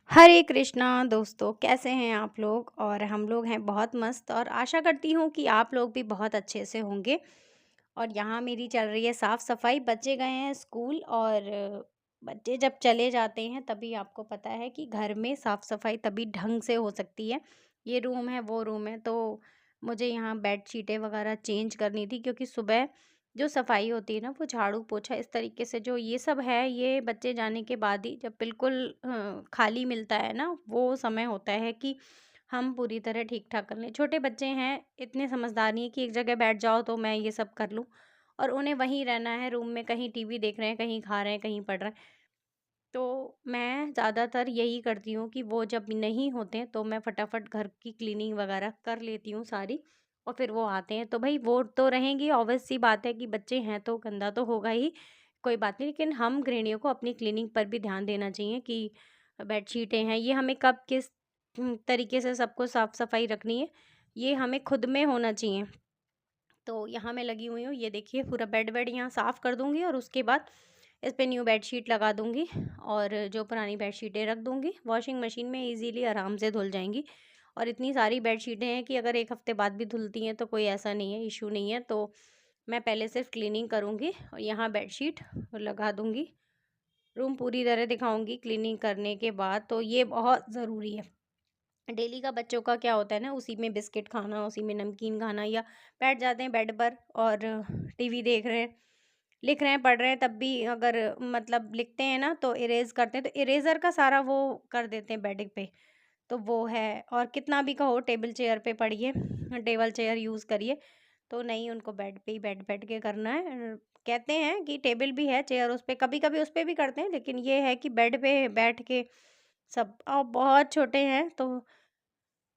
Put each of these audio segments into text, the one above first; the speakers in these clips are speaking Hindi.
हरे कृष्णा दोस्तों, कैसे हैं आप लोग। और हम लोग हैं बहुत मस्त और आशा करती हूँ कि आप लोग भी बहुत अच्छे से होंगे। और यहाँ मेरी चल रही है साफ सफाई। बच्चे गए हैं स्कूल और बच्चे जब चले जाते हैं तभी आपको पता है कि घर में साफ सफाई तभी ढंग से हो सकती है। ये रूम है वो रूम है, तो मुझे यहाँ बेड शीटें वगैरह चेंज करनी थी, क्योंकि सुबह जो सफाई होती है ना, वो झाड़ू पोछा इस तरीके से जो ये सब है, ये बच्चे जाने के बाद ही जब बिल्कुल खाली मिलता है ना, वो समय होता है कि हम पूरी तरह ठीक ठाक कर लें। छोटे बच्चे हैं, इतने समझदार नहीं है कि एक जगह बैठ जाओ तो मैं ये सब कर लूँ, और उन्हें वहीं रहना है रूम में, कहीं टीवी देख रहे हैं, कहीं खा रहे हैं, कहीं पढ़ रहे हैं। तो मैं ज़्यादातर यही करती हूँ कि वो जब नहीं होते हैं तो मैं फटाफट घर की क्लीनिंग वगैरह कर लेती हूँ सारी, और फिर वो आते हैं तो भाई वो तो रहेंगी, ऑब्वियस सी बात है कि बच्चे हैं तो गंदा तो होगा ही, कोई बात नहीं। लेकिन हम गृहिणियों को अपनी क्लीनिंग पर भी ध्यान देना चाहिए कि बेडशीटें हैं, ये हमें कब किस तरीके से सबको साफ सफाई रखनी है, ये हमें खुद में होना चाहिए। तो यहाँ मैं लगी हुई हूँ, ये देखिए पूरा बेड वेड यहाँ साफ़ कर दूँगी और उसके बाद इस पे न्यू बेडशीट लगा दूँगी, और जो पुरानी बेडशीटें रख दूँगी वॉशिंग मशीन में, इजीली आराम से धुल जाएंगी। और इतनी सारी बेडशीटें हैं कि अगर एक हफ्ते बाद भी धुलती हैं तो कोई ऐसा नहीं है, इशू नहीं है। तो मैं पहले सिर्फ क्लीनिंग करूँगी और यहाँ बेडशीट लगा दूँगी। रूम पूरी तरह दिखाऊँगी क्लीनिंग करने के बाद, तो ये बहुत ज़रूरी है। डेली का बच्चों का क्या होता है ना, उसी में बिस्किट खाना, उसी में नमकीन खाना, या बैठ जाते हैं बेड पर और टीवी देख रहे हैं, लिख रहे हैं, पढ़ रहे हैं, तब भी अगर मतलब लिखते हैं ना तो इरेज करते हैं, तो इरेजर का सारा वो कर देते हैं बेड पे। तो वो है, और कितना भी कहो टेबल चेयर पे पढ़िए, टेबल चेयर यूज़ करिए, तो नहीं, उनको बेड पे ही बैठ बैठ के करना है। कहते हैं कि टेबल भी है, चेयर उस पे, कभी कभी उस पे भी करते हैं, लेकिन ये है कि बेड पे बैठ के सब। और बहुत छोटे हैं तो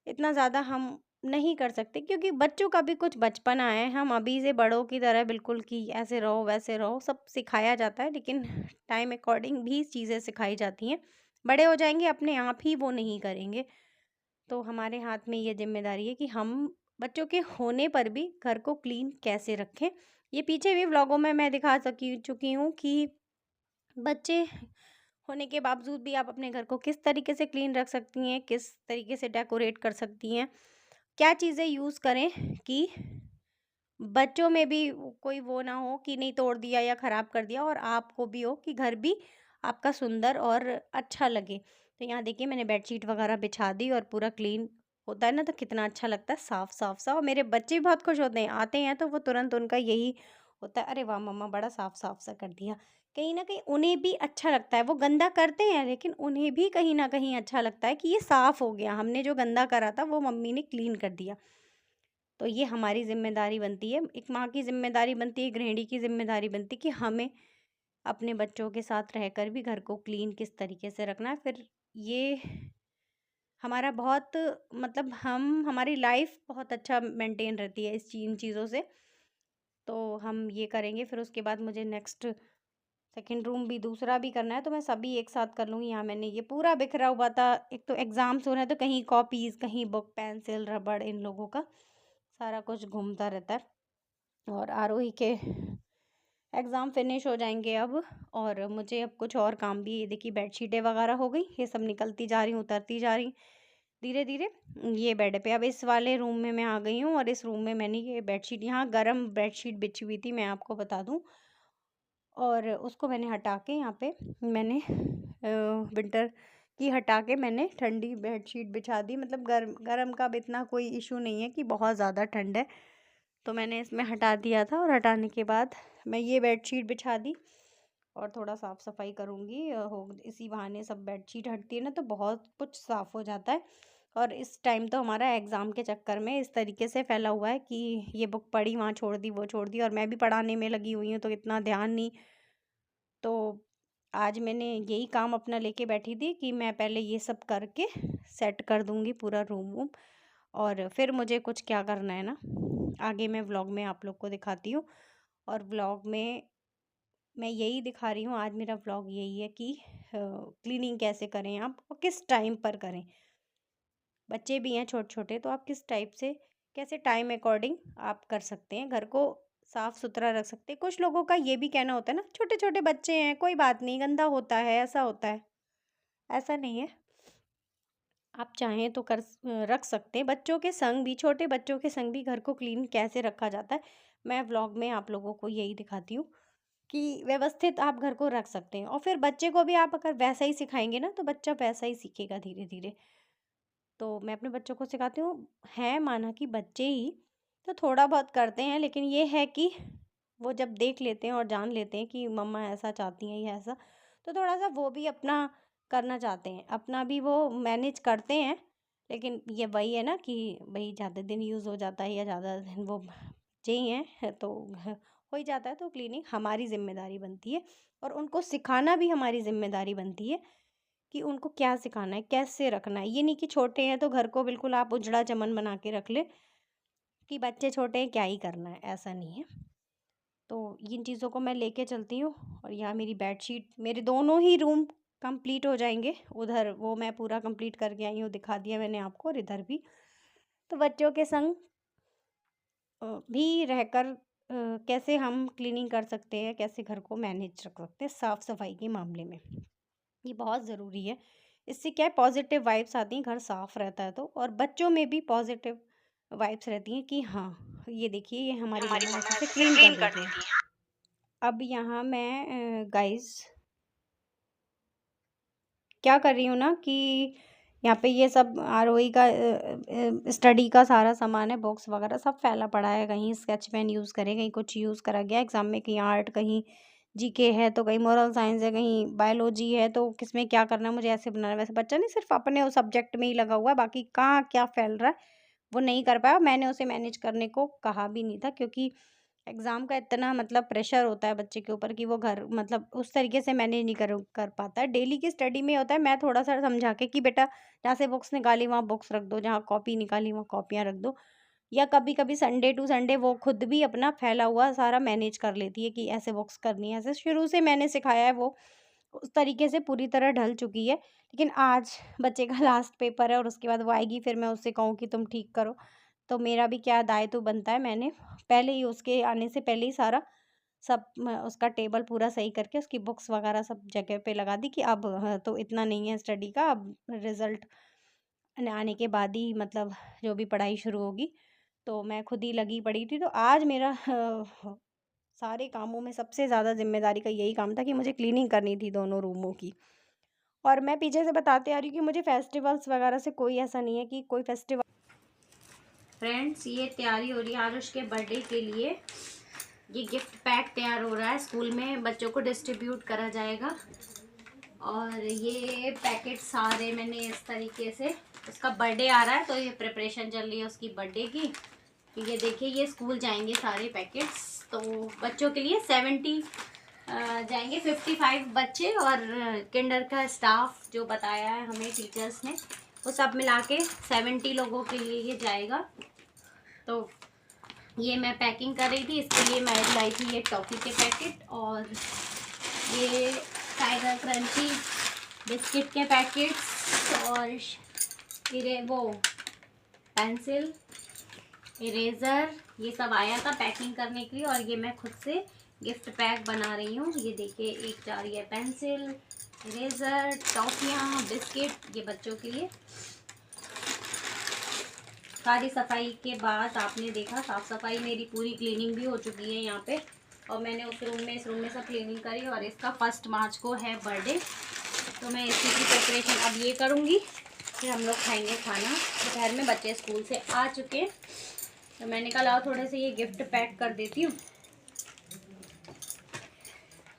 इतना ज़्यादा हम नहीं कर सकते, क्योंकि बच्चों का भी कुछ बचपना है। हम अभी से बड़ों की तरह बिल्कुल कि ऐसे रहो वैसे रहो सब सिखाया जाता है, लेकिन टाइम अकॉर्डिंग भी चीज़ें सिखाई जाती हैं। बड़े हो जाएंगे अपने आप ही वो नहीं करेंगे। तो हमारे हाथ में ये जिम्मेदारी है कि हम बच्चों के होने पर भी घर को क्लीन कैसे रखें। ये पीछे भी व्लॉगों में मैं दिखा सकी चुकी हूँ कि बच्चे होने के बावजूद भी आप अपने घर को किस तरीके से क्लीन रख सकती हैं, किस तरीके से डेकोरेट कर सकती हैं, क्या चीज़ें यूज़ करें कि बच्चों में भी कोई वो ना हो कि नहीं तोड़ दिया या ख़राब कर दिया, और आपको भी हो कि घर भी आपका सुंदर और अच्छा लगे। तो यहाँ देखिए मैंने बेडशीट वगैरह बिछा दी और पूरा क्लीन होता है ना, तो कितना अच्छा लगता है, साफ साफ सा। और मेरे बच्चे भी बहुत खुश होते हैं, आते हैं तो वो तुरंत उनका यही होता है, अरे वाह मम्मा बड़ा साफ साफ सा कर दिया। कहीं ना कहीं उन्हें भी अच्छा लगता है, वो गंदा करते हैं लेकिन उन्हें भी कहीं ना कहीं अच्छा लगता है कि ये साफ हो गया, हमने जो गंदा करा था वो मम्मी ने क्लीन कर दिया। तो ये हमारी ज़िम्मेदारी बनती है, एक माँ की ज़िम्मेदारी बनती है, गृहिणी की ज़िम्मेदारी बनती है कि हमें अपने बच्चों के साथ रहकर भी घर को क्लीन किस तरीके से रखना है। फिर ये हमारा बहुत मतलब हम हमारी लाइफ बहुत अच्छा मेंटेन रहती है इन चीज़ों से। तो हम ये करेंगे, फिर उसके बाद मुझे नेक्स्ट सेकंड रूम भी दूसरा भी करना है, तो मैं सभी एक साथ कर लूँगी। यहाँ मैंने ये पूरा बिखरा हुआ था, एक तो एग्ज़ाम्स हो रहे हैं तो कहीं कॉपीज़, कहीं बुक, पेंसिल, रबड़, इन लोगों का सारा कुछ घूमता रहता है। और आरोही के एग्ज़ाम फिनिश हो जाएंगे अब, और मुझे अब कुछ और काम भी, ये देखिए बेडशीटें वगैरह हो गई, ये सब निकलती जा रही, उतरती जा रही धीरे धीरे। ये बेड पे अब इस वाले रूम में मैं आ गई हूँ, और इस रूम में मैंने ये बेडशीट, यहाँ गर्म बेडशीट बिछी हुई थी मैं आपको बता दूँ, और उसको मैंने हटा के यहाँ पे मैंने विंटर की हटा के मैंने ठंडी बेडशीट बिछा दी। मतलब गर्म गर्म का अब इतना कोई इशू नहीं है कि बहुत ज़्यादा ठंड है, तो मैंने इसमें हटा दिया था, और हटाने के बाद मैं ये बेडशीट बिछा दी और थोड़ा साफ़ सफाई करूँगी। हो इसी बहाने सब बेडशीट हटती है ना, तो बहुत कुछ साफ़ हो जाता है। और इस टाइम तो हमारा एग्ज़ाम के चक्कर में इस तरीके से फैला हुआ है कि ये बुक पढ़ी, वहाँ छोड़ दी, वो छोड़ दी, और मैं भी पढ़ाने में लगी हुई हूँ तो इतना ध्यान नहीं। तो आज मैंने यही काम अपना लेके बैठी थी कि मैं पहले ये सब करके सेट कर दूँगी पूरा रूम वूम, और फिर मुझे कुछ क्या करना है ना, आगे मैं व्लॉग में आप लोग को दिखाती हूँ। और व्लॉग में मैं यही दिखा रही हूँ, आज मेरा व्लॉग यही है कि क्लीनिंग कैसे करें आप और किस टाइम पर करें। बच्चे भी हैं छोटे छोटे, तो आप किस टाइप से कैसे टाइम अकॉर्डिंग आप कर सकते हैं, घर को साफ सुथरा रख सकते हैं। कुछ लोगों का ये भी कहना होता है ना, छोटे छोटे बच्चे हैं कोई बात नहीं, गंदा होता है, ऐसा होता है, ऐसा नहीं है। आप चाहें तो रख सकते हैं। बच्चों के संग भी, छोटे बच्चों के संग भी घर को क्लीन कैसे रखा जाता है, मैं व्लॉग में आप लोगों को यही दिखाती हूँ कि व्यवस्थित आप घर को रख सकते हैं। और फिर बच्चे को भी आप अगर वैसा ही सिखाएंगे ना, तो बच्चा वैसा ही सीखेगा धीरे धीरे। तो मैं अपने बच्चों को सिखाती हूँ, है माना कि बच्चे ही तो थोड़ा बहुत करते हैं, लेकिन ये है कि वो जब देख लेते हैं और जान लेते हैं कि मम्मा ऐसा चाहती हैं या ऐसा, तो थोड़ा सा वो भी अपना करना चाहते हैं, अपना भी वो मैनेज करते हैं। लेकिन ये वही है ना कि भाई ज़्यादा दिन यूज़ हो जाता है या ज़्यादा दिन वो बच्चे ही हैं तो हो ही जाता है। तो क्लीनिंग हमारी जिम्मेदारी बनती है और उनको सिखाना भी हमारी जिम्मेदारी बनती है कि उनको क्या सिखाना है, कैसे रखना है। ये नहीं कि छोटे हैं तो घर को बिल्कुल आप उजड़ा चमन बना के रख ले कि बच्चे छोटे हैं क्या ही करना है, ऐसा नहीं है। तो इन चीज़ों को मैं लेके चलती हूँ। और यहाँ मेरी बेडशीट, मेरे दोनों ही रूम कंप्लीट हो जाएंगे। उधर वो मैं पूरा कंप्लीट करके आई हूँ, दिखा दिया मैंने आपको, और इधर भी। तो बच्चों के संग भी रहकर कैसे हम क्लीनिंग कर सकते हैं, कैसे घर को मैनेज रख सकते हैं साफ़ सफाई के मामले में, ये बहुत ज़रूरी है। इससे क्या है, पॉजिटिव वाइब्स आती हैं, घर साफ़ रहता है तो। और बच्चों में भी पॉजिटिव वाइब्स रहती हैं कि हाँ, ये देखिए ये हमारी हमारी मम्मा मम्मा अच्छे से अच्छे से क्लीन कर क्लीन कर देती हैं। देती हैं। अब यहाँ मैं गाइस क्या कर रही हूँ ना कि यहाँ पे ये सब आरओई का स्टडी का सारा सामान है, बॉक्स वगैरह सब फैला पड़ा है। कहीं स्केच पेन यूज़ करें, कहीं कुछ यूज़ करा गया एग्जाम में, कहीं आर्ट, कहीं जीके है, तो कहीं मोरल साइंस है, कहीं बायोलॉजी है। तो किसमें क्या करना है, मुझे ऐसे बनाना है वैसे। बच्चा नहीं सिर्फ अपने उस सब्जेक्ट में ही लगा हुआ है, बाकी कहाँ क्या फैल रहा है वो नहीं कर पाया। मैंने उसे मैनेज करने को कहा भी नहीं था, क्योंकि एग्ज़ाम का इतना मतलब प्रेशर होता है बच्चे के ऊपर कि वो घर मतलब उस तरीके से मैनेज नहीं कर पाता है। डेली की स्टडी में होता है, मैं थोड़ा-सा समझा के कि बेटा जहाँ से बुक्स निकाली वहाँ बुक्स रख दो, जहाँ कॉपी निकाली वहाँ कॉपियाँ रख दो। या कभी-कभी संडे टू संडे वो खुद भी अपना फैला हुआ सारा मैनेज कर लेती है कि ऐसे बुक्स करनी है, ऐसे शुरू से मैंने सिखाया है, वो उस तरीके से पूरी तरह ढल चुकी है। लेकिन आज बच्चे का लास्ट पेपर है और उसके बाद वो आएगी, फिर मैं उससे कहूँ कि तुम ठीक करो। तो मेरा भी क्या दायित्व बनता है, मैंने पहले ही उसके आने से पहले ही सारा सब उसका टेबल पूरा सही करके उसकी बुक्स वगैरह सब जगह पे लगा दी कि अब तो इतना नहीं है स्टडी का, अब रिजल्ट आने के बाद ही मतलब जो भी पढ़ाई शुरू होगी। तो मैं खुद ही लगी पड़ी थी। तो आज मेरा सारे कामों में सबसे ज़्यादा जिम्मेदारी का यही काम था कि मुझे क्लीनिंग करनी थी दोनों रूमों की। और मैं पीछे से बताते आ रही हूँ कि मुझे फेस्टिवल्स वगैरह से कोई ऐसा नहीं है कि कोई फेस्टिवल। फ्रेंड्स, ये तैयारी हो रही है आरुष के बर्थडे के लिए। ये गिफ्ट पैक तैयार हो रहा है, स्कूल में बच्चों को डिस्ट्रीब्यूट करा जाएगा। और ये पैकेट सारे मैंने इस तरीके से, उसका बर्थडे आ रहा है तो ये प्रिपरेशन चल रही है उसकी बर्थडे की। ये देखिए, ये स्कूल जाएंगे सारे पैकेट्स। तो बच्चों के लिए 70 जाएंगे, 55 बच्चे और किंडर का स्टाफ जो बताया है हमें टीचर्स ने, वो सब मिला के 70 लोगों के लिए ये जाएगा। तो ये मैं पैकिंग कर रही थी, इसके लिए मैं लाई थी ये टॉफ़ी के पैकेट और ये टाइगर क्रंची बिस्किट के पैकेट्स और वो पेंसिल, इरेज़र, ये सब आया था पैकिंग करने के लिए। और ये मैं खुद से गिफ्ट पैक बना रही हूँ। ये देखिए, एक जा रही है पेंसिल, इरेज़र, टॉफ़ियाँ, बिस्किट, ये बच्चों के लिए। सारी सफाई के बाद आपने देखा, साफ़ सफाई मेरी पूरी क्लीनिंग भी हो चुकी है यहाँ पे। और मैंने उस रूम में, इस रूम में सब क्लीनिंग करी। और इसका 1 मार्च को है बर्थडे, तो मैं इसी की प्रिपरेशन अब ये करूँगी। फिर हम लोग खाएंगे खाना दोपहर में, बच्चे स्कूल से आ चुके हैं। तो मैंने कहा लाओ थोड़े से ये गिफ्ट पैक कर देती हूँ।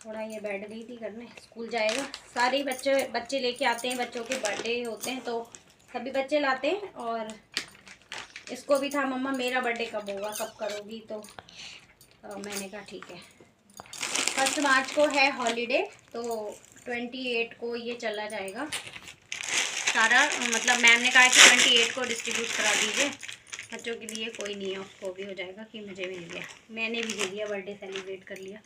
थोड़ा ये बैठ गई थी करने, स्कूल जाएगा। सारे बच्चे लेके आते हैं, बच्चों के बर्थडे होते हैं तो सभी बच्चे लाते हैं। और इसको भी था, मम्मा मेरा बर्थडे कब होगा, कब करोगी। तो मैंने कहा ठीक है। 1 मार्च को है हॉलीडे, तो 28 को ये चला जाएगा सारा। मतलब मैम ने कहा कि 28 को डिस्ट्रीब्यूट करा दीजिए बच्चों के लिए। कोई नहीं है, उसको भी हो जाएगा कि मुझे मिल गया, मैंने भी दे दिया, बर्थडे सेलिब्रेट कर लिया।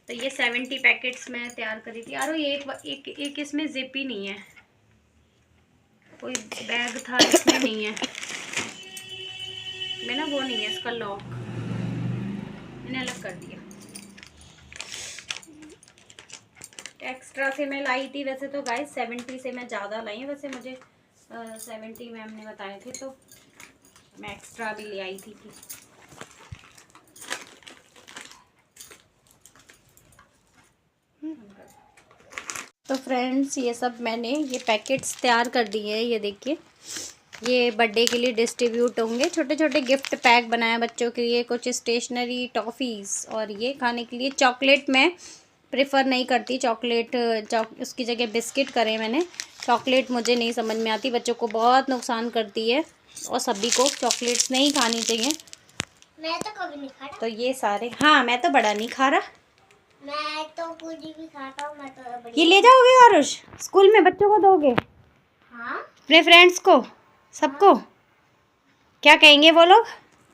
तो ये 70 पैकेट्स मैं तैयार करी थी। यार ये एक इसमें जिप ही नहीं है, कोई बैग था इसमें नहीं है, मैं ना वो नहीं है इसका लॉक, मैंने अलग कर दिया। एक्स्ट्रा से मैं लाई थी वैसे तो गाइस, 70 से मैं ज़्यादा लाई हूँ। वैसे मुझे 70 मैम ने बताए थे, तो मैं एक्स्ट्रा भी ले आई थी कि तो फ्रेंड्स ये सब मैंने ये पैकेट्स तैयार कर दिए हैं। ये देखिए, ये बर्थडे के लिए डिस्ट्रीब्यूट होंगे। छोटे छोटे गिफ्ट पैक बनाए बच्चों के लिए, कुछ स्टेशनरी, टॉफ़ीज़, और ये खाने के लिए चॉकलेट मैं प्रेफर नहीं करती। चॉकलेट उसकी जगह बिस्किट करें मैंने। चॉकलेट मुझे नहीं समझ में आती, बच्चों को बहुत नुकसान करती है और सभी को चॉकलेट्स नहीं खानी चाहिए। मैं तो कभी नहीं खा रहा। तो ये सारे, हाँ मैं तो बड़ा नहीं खा रहा, मैं तो कुछ भी खाता हूँ। मैं तो ये ले जाओगे आरुष स्कूल में, बच्चों को दोगे? हाँ, अपने फ्रेंड्स को, सबको? क्या कहेंगे वो लोग?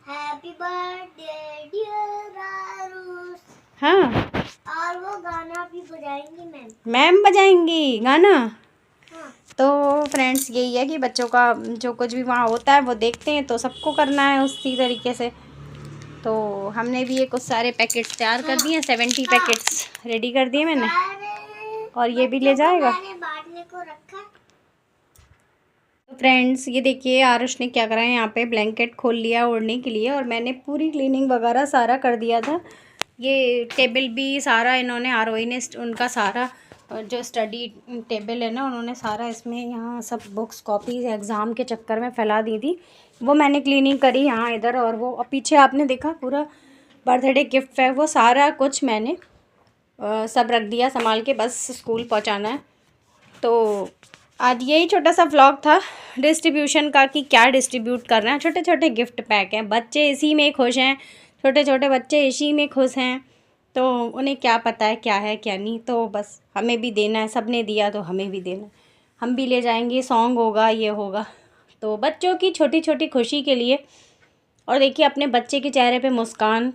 Happy birthday dear Aarush. हाँ, और वो गाना भी बजाएंगी मैम बजाएंगी गाना। हाँ। तो फ्रेंड्स यही है कि बच्चों का जो कुछ भी वहाँ होता है वो देखते हैं, तो सबको करना है उसी तरीके से। तो हमने भी ये कुछ सारे पैकेट्स तैयार कर दिए हैं। 70 पैकेट्स रेडी कर दिए मैंने, और ये भी ले जाएगा। मैंने बांटने को रखा। तो फ्रेंड्स ये देखिए, आरुष ने क्या करा है, यहाँ पे ब्लैंकेट खोल लिया ओढ़ने के लिए, और मैंने पूरी क्लीनिंग वगैरह सारा कर दिया था। ये टेबल भी सारा इन्होंने, आरोही ने उनका सारा जो स्टडी टेबल है ना, उन्होंने सारा इसमें यहाँ सब बुक्स कॉपीज एग्ज़ाम के चक्कर में फैला दी थी, वो मैंने क्लीनिंग करी यहाँ इधर। और वो पीछे आपने देखा पूरा बर्थडे गिफ्ट है, वो सारा कुछ मैंने सब रख दिया संभाल के, बस स्कूल पहुँचाना है। तो आज यही छोटा सा व्लॉग था डिस्ट्रीब्यूशन का, कि क्या डिस्ट्रीब्यूट करना है। छोटे छोटे गिफ्ट पैक हैं, बच्चे इसी में खुश हैं, छोटे छोटे बच्चे इसी में खुश हैं, तो उन्हें क्या पता है क्या है क्या नहीं। तो बस हमें भी देना है, सब ने दिया तो हमें भी देना है, हम भी ले जाएंगे, सॉन्ग होगा, ये होगा। तो बच्चों की छोटी छोटी खुशी के लिए, और देखिए अपने बच्चे के चेहरे पे मुस्कान,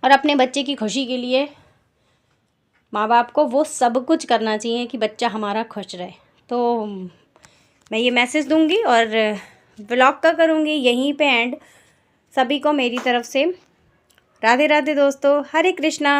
और अपने बच्चे की खुशी के लिए माँ बाप को वो सब कुछ करना चाहिए कि बच्चा हमारा खुश रहे। तो मैं ये मैसेज दूंगी और व्लॉग का करूँगी यहीं पे एंड। सभी को मेरी तरफ से राधे राधे दोस्तों, हरे कृष्णा।